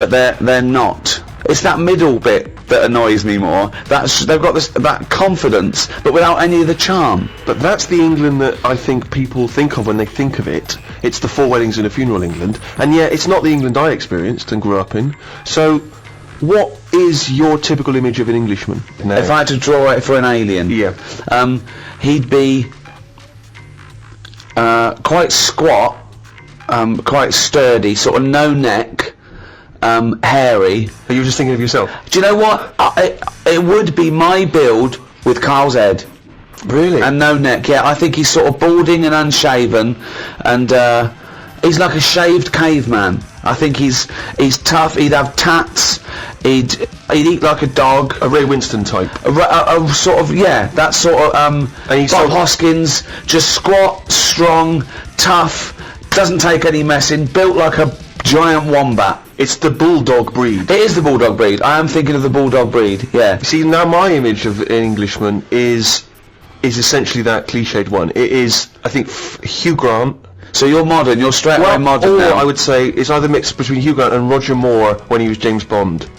but they're not. It's that middle bit that annoys me more. They've got that confidence, but without any of the charm. But that's the England that I think people think of when they think of it. It's the 4 weddings and a funeral England, and yet it's not the England I experienced and grew up in. So, what is your typical image of an Englishman now? If I had to draw it for an alien, he'd be quite squat, quite sturdy, sort of no neck. Hairy. Are you just thinking of yourself? Do you know what? It would be my build with Carl's head. Really? And no neck, yeah. I think he's sort of balding and unshaven, and he's like a shaved caveman. I think he's tough. He'd have tats. He'd eat like a dog. A Ray Winston type. A sort of, yeah, that sort of, Bob Hoskins, just squat, strong, tough, doesn't take any messing, built like a giant wombat. It's the bulldog breed. It is the bulldog breed. I am thinking of the bulldog breed, yeah. See, now my image of an Englishman is essentially that cliched one. It is, I think, Hugh Grant. So you're modern, you're straight away modern now. I would say it's either mixed between Hugh Grant and Roger Moore when he was James Bond.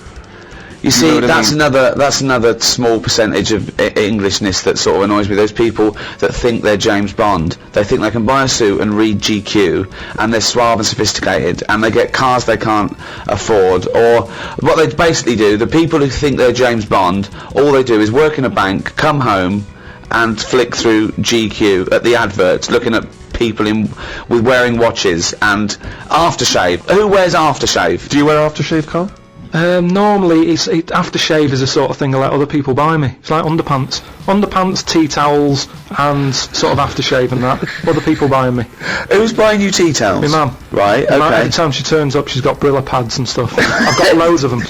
You see, that's another small percentage of Englishness that sort of annoys me. Those people that think they're James Bond, they think they can buy a suit and read GQ, and they're suave and sophisticated, and they get cars they can't afford. Or what they basically do, the people who think they're James Bond, all they do is work in a bank, come home, and flick through GQ at the adverts, looking at people with wearing watches and aftershave. Who wears aftershave? Do you wear aftershave, Carl? Normally, aftershave is the sort of thing I let other people buy me. It's like underpants, tea towels, and sort of aftershave and that. Other people buying me. Who's buying you tea towels? My mum. Right. Okay. Every time she turns up, she's got Brilla pads and stuff. I've got loads of them.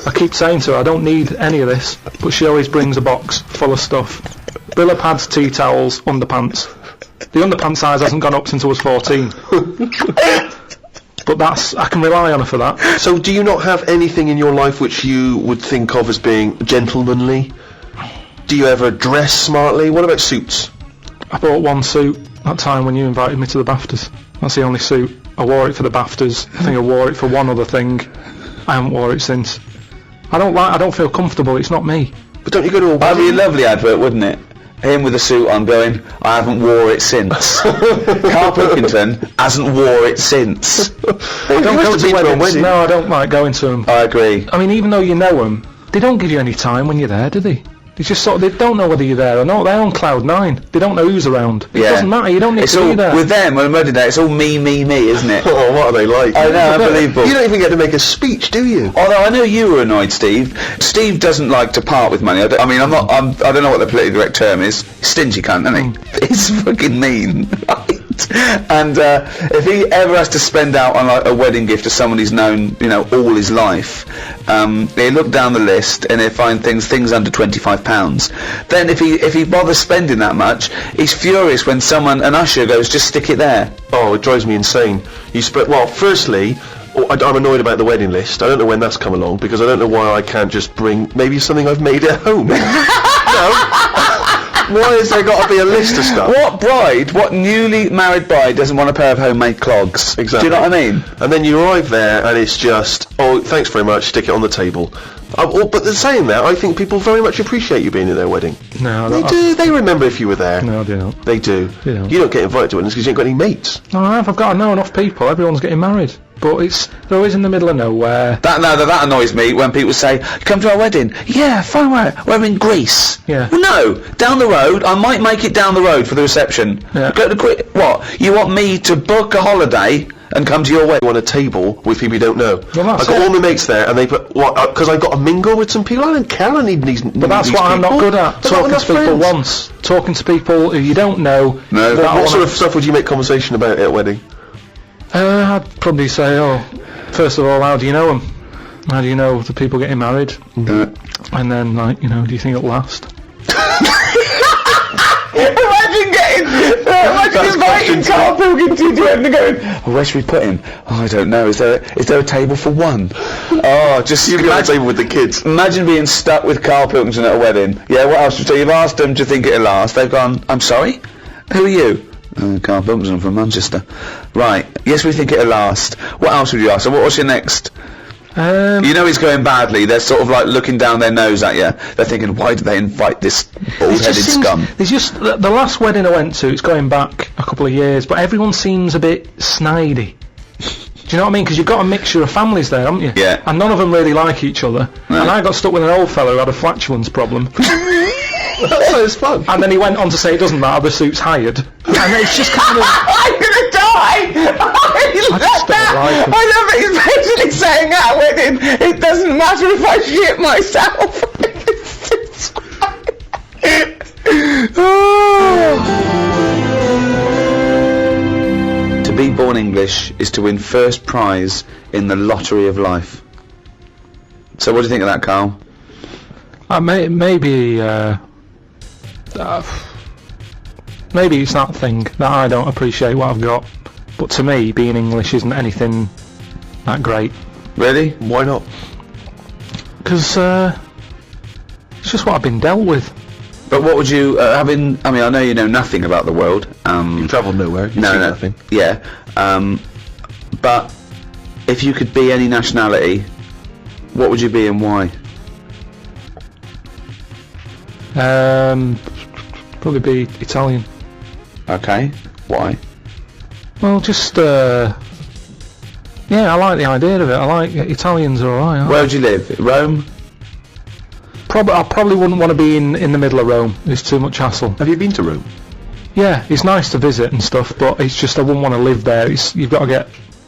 I keep saying to her, I don't need any of this, but she always brings a box full of stuff. Brilla pads, tea towels, underpants. The underpants size hasn't gone up since I was 14. But I can rely on her for that. So do you not have anything in your life which you would think of as being gentlemanly? Do you ever dress smartly? What about suits? I bought one suit that time when you invited me to the BAFTAs. That's the only suit. I wore it for the BAFTAs. I think I wore it for one other thing. I haven't wore it since. I don't feel comfortable. It's not me. But don't you go to a wedding? That'd be a lovely advert, wouldn't it? Him with a suit on going, I haven't wore it since. Carl Pilkington hasn't wore it since. I don't go to weddings. No, I don't like going to them. I agree. I mean, even though you know them, they don't give you any time when you're there, do they? It's just sort of, they don't know whether you're there or not. They're on cloud 9. They don't know who's around. It doesn't matter. You don't need to be there. With them, on wedding day, it's all me, isn't it? Oh, what are they like? I know, unbelievable. You don't even get to make a speech, do you? Although I know you were annoyed, Steve. Steve doesn't like to part with money. I don't know what the politically correct term is. Stingy cunt, isn't he? He's fucking mean. And if he ever has to spend out on like a wedding gift to someone he's known, all his life, he'll look down the list and he'll find things under £25. Then if he bothers spending that much, he's furious when an usher goes, just stick it there. Oh, it drives me insane. Firstly, I'm annoyed about the wedding list. I don't know when that's come along, because I don't know why I can't just bring maybe something I've made at home. No. Why has there got to be a list of stuff? What newly married bride doesn't want a pair of homemade clogs? Exactly. Do you know what I mean? And then you arrive there and it's just, oh, thanks very much, stick it on the table. But saying that, I think people very much appreciate you being at their wedding. No, they do. They remember if you were there. No, they don't. They do. They don't. You don't get invited to weddings because you ain't got any mates. No, I've got to know enough people. Everyone's getting married. But they're always in the middle of nowhere. That annoys me when people say, come to our wedding. Yeah, fine, we're in Greece. Yeah. Well, no, down the road. I might make it down the road for the reception. Yeah. What? You want me to book a holiday and come to your wedding? On a table with people you don't know. Well, I've got all my mates there, and they put because I've got to mingle with some people. I don't care. I need these. But that's what I'm not good at. Talking to people once. Talking to people who you don't know. No. What sort of stuff would you make conversation about at a wedding? I'd probably say, first of all, how do you know them? How do you know the people getting married? Mm-hmm. And then, do you think it'll last? Imagine inviting Carl Pilkington to him and going, where should we put him? Oh, I don't know. Is there a table for one? Oh, just you'd be on the table with the kids. Imagine being stuck with Carl Pilkington at a wedding. Yeah, what else? So you've asked them to think it'll last. They've gone, I'm sorry? Who are you? Carl Pilkington from Manchester. Right. Yes, we think it'll last. What else would you ask? So what's your next? You know he's going badly. They're sort of like looking down their nose at you. They're thinking, why did they invite this bald-headed scum? There's just the last wedding I went to. It's going back a couple of years, but everyone seems a bit snidey. Do you know what I mean? Because you've got a mixture of families there, haven't you? Yeah. And none of them really like each other. No. And I got stuck with an old fellow who had a flatulence problem. That was fun. And then he went on to say it doesn't matter, the suit's hired. And it's just kind of... I'm gonna die! I just don't like him. I love it. He's basically saying at a wedding, it doesn't matter if I shit myself. To be born English is to win first prize in the lottery of life. So what do you think of that, Carl? Maybe it's that thing that I don't appreciate what I've got. But to me, being English isn't anything that great. Really? Why not? Because it's just what I've been dealt with. But what would you, I mean, I know you know nothing about the world. You've travelled nowhere. You've seen nothing. Yeah. But if you could be any nationality, what would you be and why? Probably be Italian. Okay. Why? Well, just yeah, I like the idea of it. I like Italians are alright. Where would you live? Rome? I probably wouldn't want to be in the middle of Rome. It's too much hassle. Have you been to Rome? Yeah, it's nice to visit and stuff, but it's just I wouldn't want to live there. You've got to get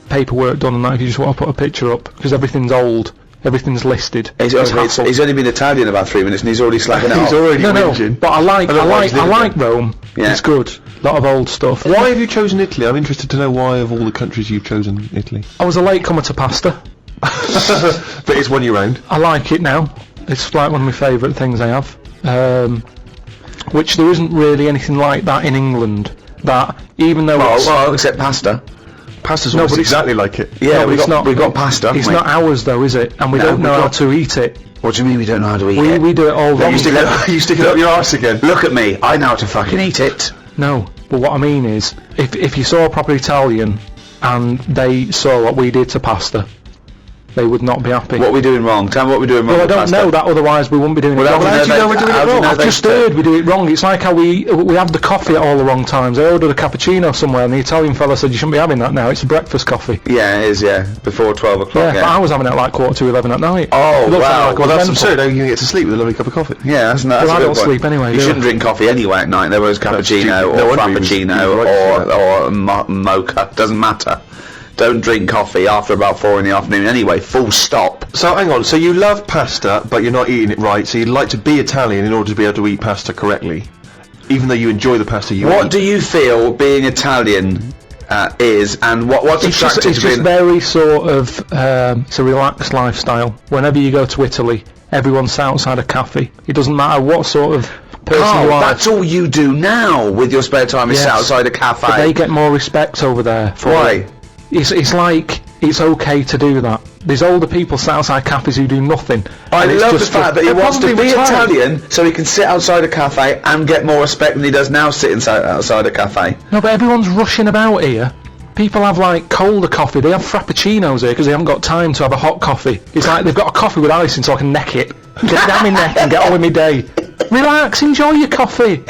paperwork done and that if you just want to put a picture up, because everything's old, everything's listed. He's only been Italian about 3 minutes and he's already slagging it He's off. already No, whinging. but I like Rome. Yeah. It's good. A lot of old stuff. Why have you chosen Italy? I'm interested to know why of all the countries you've chosen Italy. I was a late comer to pasta. But it's won you round. I like it now. It's like one of my favourite things I have. Which there isn't really anything like that in England. That even though Well, except pasta. Pasta's No, almost but it's- exactly like it. Yeah, No, we've it's got pasta. It's haven't we? not ours though, is it? And we No, don't know we've how got- to eat it. What do you mean we don't know how to eat it? We do it all wrong. You stick it up your arse again. Look at me. I know how to fucking eat it. No, but what I mean is, if you saw a proper Italian and they saw what we did to pasta, they would not be happy. What are we doing wrong? Tell me what we're doing wrong Well, I with don't pasta. know that, otherwise we wouldn't be doing it Well, wrong. how do you know we're doing it wrong? I've just heard we do it wrong. It's like how we have the coffee at all the wrong times. I ordered a cappuccino somewhere and the Italian fella said you shouldn't be having that now, it's a breakfast coffee. Yeah, it is, yeah. Before 12 o'clock, Yeah, but I was having it at like 11:15 at night. Oh, It looked wow. like I Well, was that's mental. absurd. How you can get to sleep with a lovely cup of coffee? Yeah, that's Well, I a good don't point. sleep anyway, You do shouldn't I? drink coffee anyway at night. There was cappuccino stupid. No or wonder he was frappuccino right or mocha. Doesn't matter. Don't drink coffee after about 4 in the afternoon anyway. Full stop. So hang on. So you love pasta, but you're not eating it right. So you'd like to be Italian in order to be able to eat pasta correctly, even though you enjoy the pasta you eat. What do you feel being Italian is, and what's It's just, attractive it's to just being... very sort of, it's a relaxed lifestyle. Whenever you go to Italy, everyone's outside a cafe. It doesn't matter what sort of person Carl, you are. that's all you do now with your spare time is Yes. sit outside a cafe. But they get more respect over there. For Why? it. It's like it's okay to do that. There's older people sat outside cafes who do nothing. I and it's love the just fact that he they're wants to probably be retired. Italian so he can sit outside a cafe and get more respect than he does now sitting outside a cafe. No, but everyone's rushing about here. People have like colder coffee. They have frappuccinos here because they haven't got time to have a hot coffee. It's like they've got a coffee with ice in so I can neck it. Get down my neck and get on with my day. Relax, enjoy your coffee.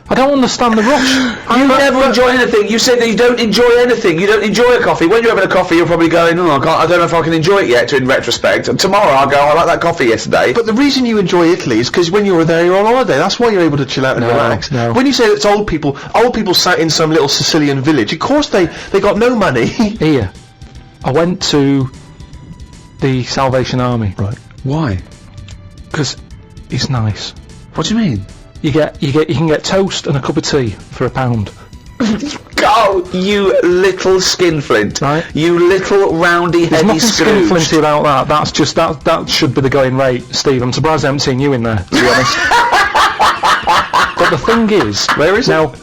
I don't understand the rush. You never enjoy anything. You said that you don't enjoy anything. You don't enjoy a coffee. When you're having a coffee, you're probably going, oh, I don't know if I can enjoy it yet, in retrospect. And tomorrow I'll go, I like that coffee yesterday. But the reason you enjoy Italy is because when you were there, you're on holiday. That's why you're able to chill out and relax. No. When you say it's old people sat in some little Sicilian village. Of course they got no money. Here, I went to the Salvation Army. Right. Why? Because it's nice. What do you mean? You can get toast and a cup of tea for £1. Go, you little skinflint. Right. You little roundy There's heady nothing Scrooge. skinflinty about that. That's just that should be the going rate, Steve. I'm surprised I haven't seen you in there, to be honest. But the thing is, Where is it? now,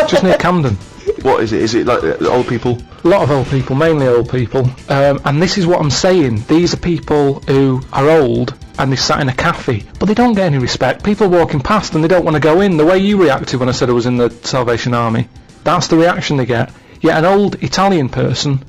just near Camden. What is it? Is it like old people? A lot of old people, mainly old people. And this is what I'm saying. These are people who are old and they sat in a cafe, but they don't get any respect. People are walking past and they don't want to go in. The way you reacted when I said I was in the Salvation Army, that's the reaction they get. Yet an old Italian person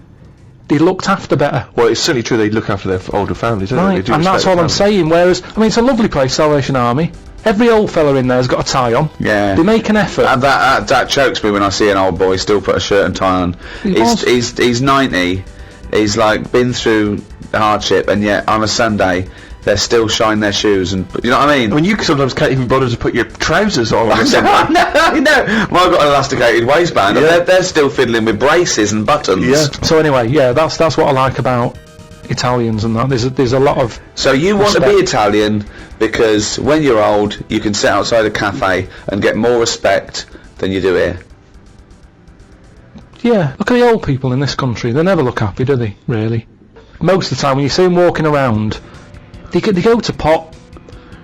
they looked after better. Well, it's certainly true they look after their older families, don't they? Right, They do and that's respect all I'm the saying. Whereas, I mean, it's a lovely place, Salvation Army. Every old fella in there's got a tie on. Yeah. They make an effort. That chokes me when I see an old boy still put a shirt and tie on. He's 90. He's like been through hardship, and yet on a Sunday they're still shining their shoes, and you know what I mean? I mean, you sometimes can't even bother to put your trousers on. I know. Well, I've got an elasticated waistband, and they're still fiddling with braces and buttons. Yeah. So anyway, yeah, that's what I like about Italians and that. There's a lot of. So you want to be Italian because when you're old, you can sit outside a cafe and get more respect than you do here. Yeah, look at the old people in this country. They never look happy, do they? Really. Most of the time, when you see them walking around, they go to pot.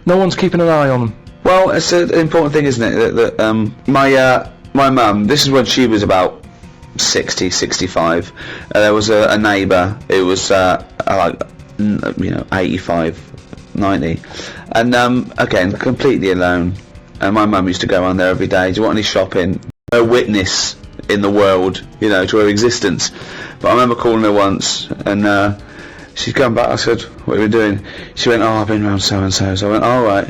No one's keeping an eye on them. Well, it's an important thing, isn't it? That my mum. This is when she was about 60, 65. There was a neighbour who was like 85, 90, and again completely alone. And my mum used to go around there every day. Do you want any shopping? No witness in the world, to her existence. But I remember calling her once, and she'd come back. I said, "What are we doing?" She went, "Oh, I've been round so and so." So I went, "All right."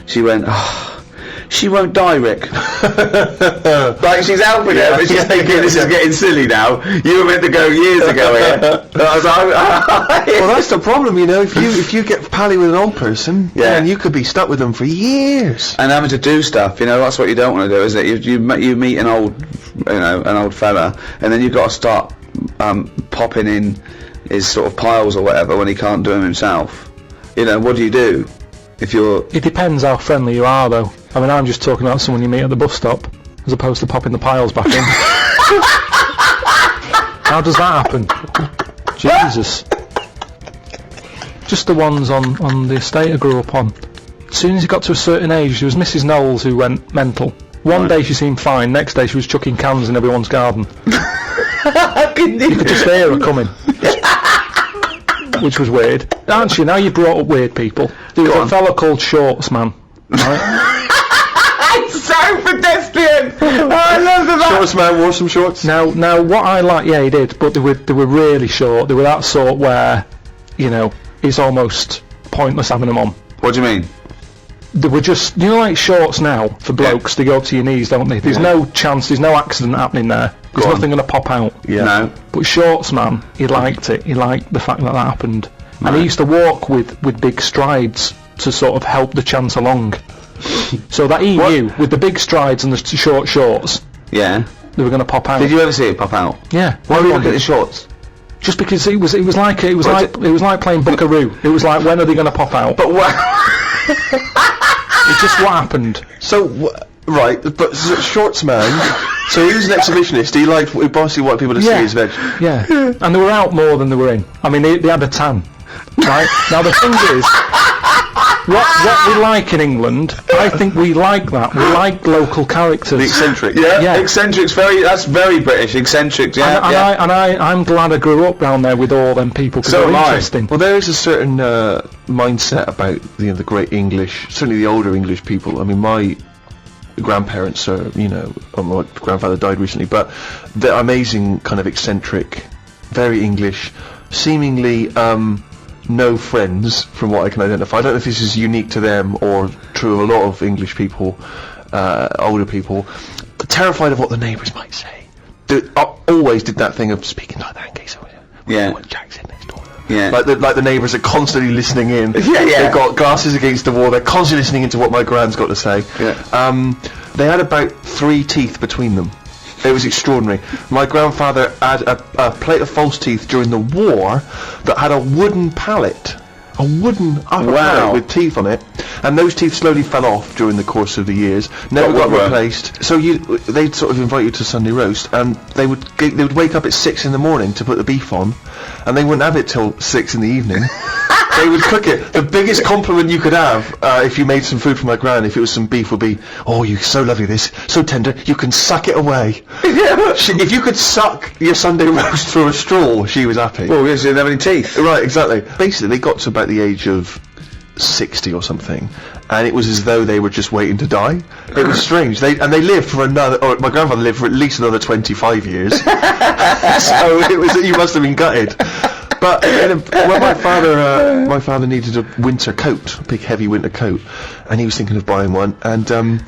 She went, "Oh, she won't die, Rick." Like she's helping her, but she's thinking this is getting silly now. You were meant to go years ago here. I was like, Well, that's the problem, if you get pally with an old person, then you could be stuck with them for years. and having to do stuff, that's what you don't want to do, is it? You meet an old fella, and then you've got to start popping in his sort of piles or whatever when he can't do them himself. What do you do if you're? It depends how friendly you are, though. I mean, I'm just talking about someone you meet at the bus stop, as opposed to popping the piles back in. How does that happen? Jesus. Just the ones on the estate I grew up on. As soon as he got to a certain age, there was Mrs. Knowles who went mental. One day she seemed fine, next day she was chucking cans in everyone's garden. You could just hear her coming. Which was weird. Aren't you? Now you brought up weird people. There was a fella called Shorts Man. Right? It's so pedestrian. I love that. Shorts man wore some shorts. Now, what I like, he did, but they were really short. They were that sort where, it's almost pointless having them on. What do you mean? They were just, like shorts now for blokes. They go up to your knees, don't they? There's no chance. There's no accident happening there. There's nothing going to pop out. Yeah. No. But Shorts Man, he liked it. He liked the fact that happened, and he used to walk with big strides to sort of help the chance along. So that he knew, with the big strides and the short shorts, Yeah. they were going to pop out. Did you ever see it pop out? Yeah. Why were you looking at the shorts? Just because it was like playing Buckaroo. It was like, when are they going to pop out? But what? It's just what happened. So, right, but Shorts man, so he was an exhibitionist, he basically wanted people to see his veg. Yeah. And they were out more than they were in. I mean, they had a tan. Right? Now the thing is, what we like in England, I think we like that. We like local characters. The eccentric. Yeah. Eccentric's that's very British. Eccentric, yeah. I'm glad I grew up down there with all them people, because So they're am I. interesting. Well, there is a certain mindset about the great English, certainly the older English people. I mean, my grandparents are, my grandfather died recently, but they're amazing, kind of eccentric, very English, seemingly no friends, from what I can identify. I don't know if this is unique to them or true of a lot of English people, older people, terrified of what the neighbours might say. Always did that thing of speaking like that in case Jack's in next door. Yeah. Like the neighbours are constantly listening in. Yeah. They've got glasses against the wall. They're constantly listening into what my gran's got to say. Yeah. They had about 3 teeth between them. It was extraordinary. My grandfather had a plate of false teeth during the war that had a wooden pallet. A wooden upper pallet with teeth on it, and those teeth slowly fell off during the course of the years. Never got replaced. So they'd sort of invite you to Sunday roast, and they would wake up at 6 in the morning to put the beef on, and they wouldn't have it till 6 in the evening. They would cook it. The biggest compliment you could have if you made some food for my gran, if it was some beef, would be, "Oh, you're so lovely, this, so tender, you can suck it away." If you could suck your Sunday roast through a straw, she was happy. Well, because you didn't have any teeth. Right, exactly. Basically, they got to about the age of 60 or something, and it was as though they were just waiting to die. It was strange. They lived for my grandfather lived for at least another 25 years. So it was, you must have been gutted. But when my father needed a winter coat, a big heavy winter coat, and he was thinking of buying one, and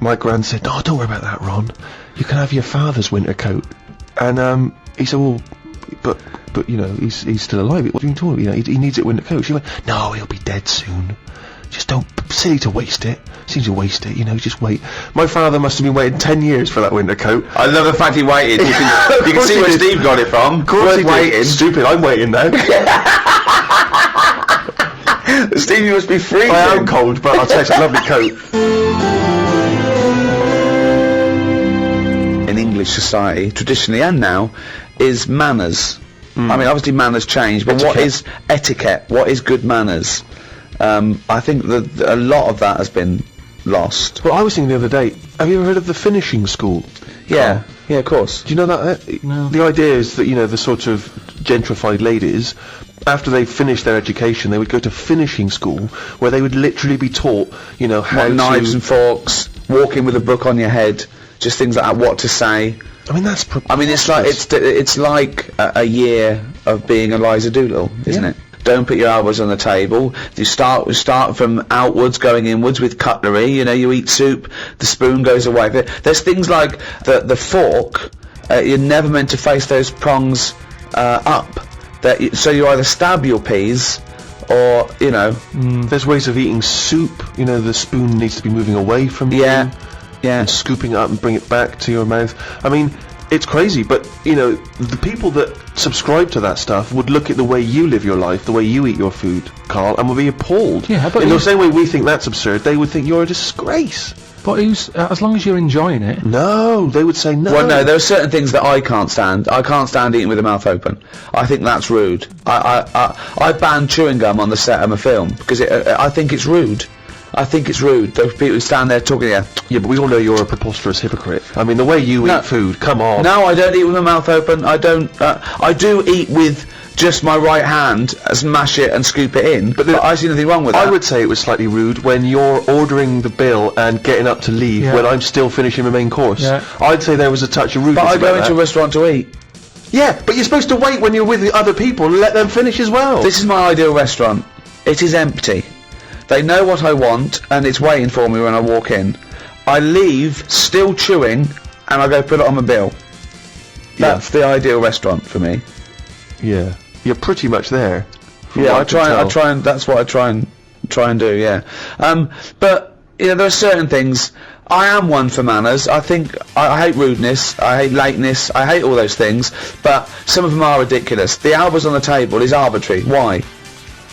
my gran said, "No, don't worry about that, Ron. You can have your father's winter coat." And he said, "Well, but you know, he's still alive. What are you talking about? You know, he needs it winter coat." She went, "No, he'll be dead soon. Just don't, silly to waste it. Seems to waste it, you know, just wait." My father must have been waiting 10 years for that winter coat. I love the fact he waited. You can see where Steve got it from. Of course he waiting. Stupid, I'm waiting now. Steve, you must be freezing. I am cold, but I'll take a lovely coat. In English society, traditionally and now, is manners. I mean, obviously manners change, but what is etiquette? What is good manners? I think that a lot of that has been lost. Well, I was thinking the other day, have you ever heard of the finishing school? Yeah, yeah, of course. Do you know that? No. The idea is that, you know, the sort of gentrified ladies, after they finished their education, they would go to finishing school, where they would literally be taught, you know, how knives and forks, walking with a book on your head, just things like that, what to say. I mean, that's I mean, it's like a year of being Eliza Doolittle, isn't it? Don't put your elbows on the table. You start from outwards, going inwards with cutlery. You know, you eat soup, the spoon goes away. There's things like the fork. You're never meant to face those prongs up. So you either stab your peas, or you know. There's ways of eating soup. You know, the spoon needs to be moving away from you. Yeah. And scooping it up and bring it back to your mouth. I mean, it's crazy, but, you know, the people that subscribe to that stuff would look at the way you live your life, the way you eat your food, Carl, and would be appalled. Yeah, but in the same way we think that's absurd, they would think you're a disgrace. But as long as you're enjoying it. No, they would say no. Well, no, there are certain things that I can't stand. I can't stand eating with the mouth open. I think that's rude. I banned chewing gum on the set of a film, because I think it's rude. I think it's rude. Those people who stand there talking. Yeah, but we all know you're a preposterous hypocrite. I mean, the way you eat food, come on. No, I don't eat with my mouth open. I don't. I do eat with just my right hand, smash it and scoop it in. But I see nothing wrong with that. I would say it was slightly rude when you're ordering the bill and getting up to leave when I'm still finishing my main course. Yeah. I'd say there was a touch of rudeness. But I go into a restaurant to eat. Yeah, but you're supposed to wait when you're with the other people and let them finish as well. This is my ideal restaurant. It is empty. They know what I want, and it's waiting for me when I walk in. I leave, still chewing, and I go put it on my bill. That's the ideal restaurant for me. Yeah, you're pretty much there. Yeah, I try and that's what I try and do. Yeah, but you know, there are certain things. I am one for manners. I think I hate rudeness. I hate lateness. I hate all those things. But some of them are ridiculous. The elbows on the table is arbitrary. Why?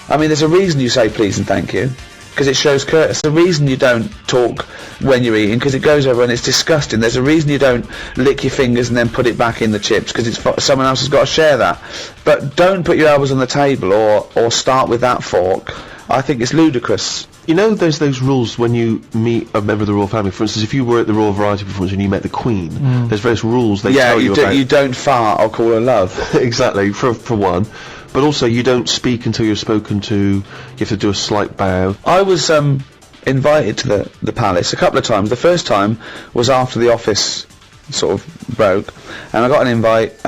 I mean, there's a reason you say please and thank you, because it shows courtesy. There's a reason you don't talk when you're eating, because it goes over and it's disgusting. There's a reason you don't lick your fingers and then put it back in the chips, because someone else has got to share that. But don't put your elbows on the table or start with that fork. I think it's ludicrous. You know, there's those rules when you meet a member of the royal family. For instance, if you were at the Royal Variety Performance and you met the Queen, there's various rules they tell you about. You don't fart, I'll call her love. Exactly, for one. But also, you don't speak until you're spoken to. You have to do a slight bow. I was invited to the palace a couple of times. The first time was after the office sort of broke, and I got an invite.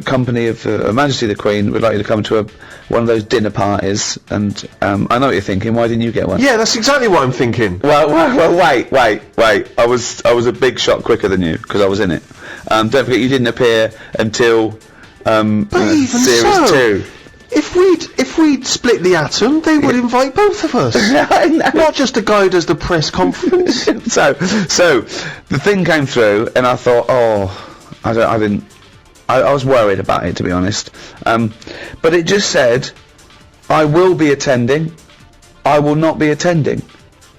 Company of Her Majesty the Queen would like you to come to one of those dinner parties. And I know what you're thinking. Why didn't you get one? Yeah, that's exactly what I'm thinking. Well, wait. I was a big shot quicker than you, because I was in it. Don't forget, you didn't appear until. But even series 2. If we'd split the atom, they would invite both of us. Not just a guy who does the press conference. so the thing came through, and I thought, I was worried about it, to be honest. But it just said, I will be attending, I will not be attending.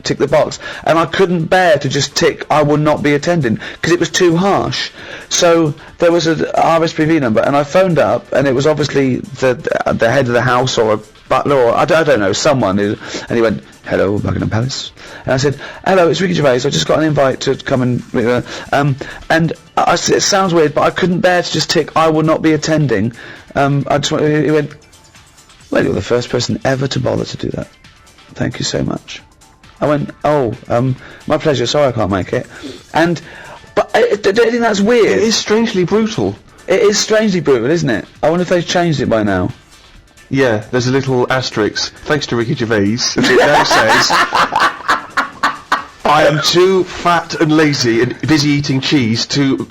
Tick the box, and I couldn't bear to just tick I will not be attending, because it was too harsh. So there was a RSPV number, and I phoned up, and it was obviously the head of the house, or a butler, or I don't know, someone and he went, "Hello, Buckingham Palace," and I said, "Hello, it's Ricky Gervais. I just got an invite to come and and I said, it sounds weird, but I couldn't bear to just tick I will not be attending." He went, "Well, you're the first person ever to bother to do that." Thank you so much. I went, oh, my pleasure, sorry I can't make it. But don't you think that's weird? It is strangely brutal. It is strangely brutal, isn't it? I wonder if they've changed it by now. Yeah, there's a little asterisk, thanks to Ricky Gervais, and it now says, I am too fat and lazy and busy eating cheese to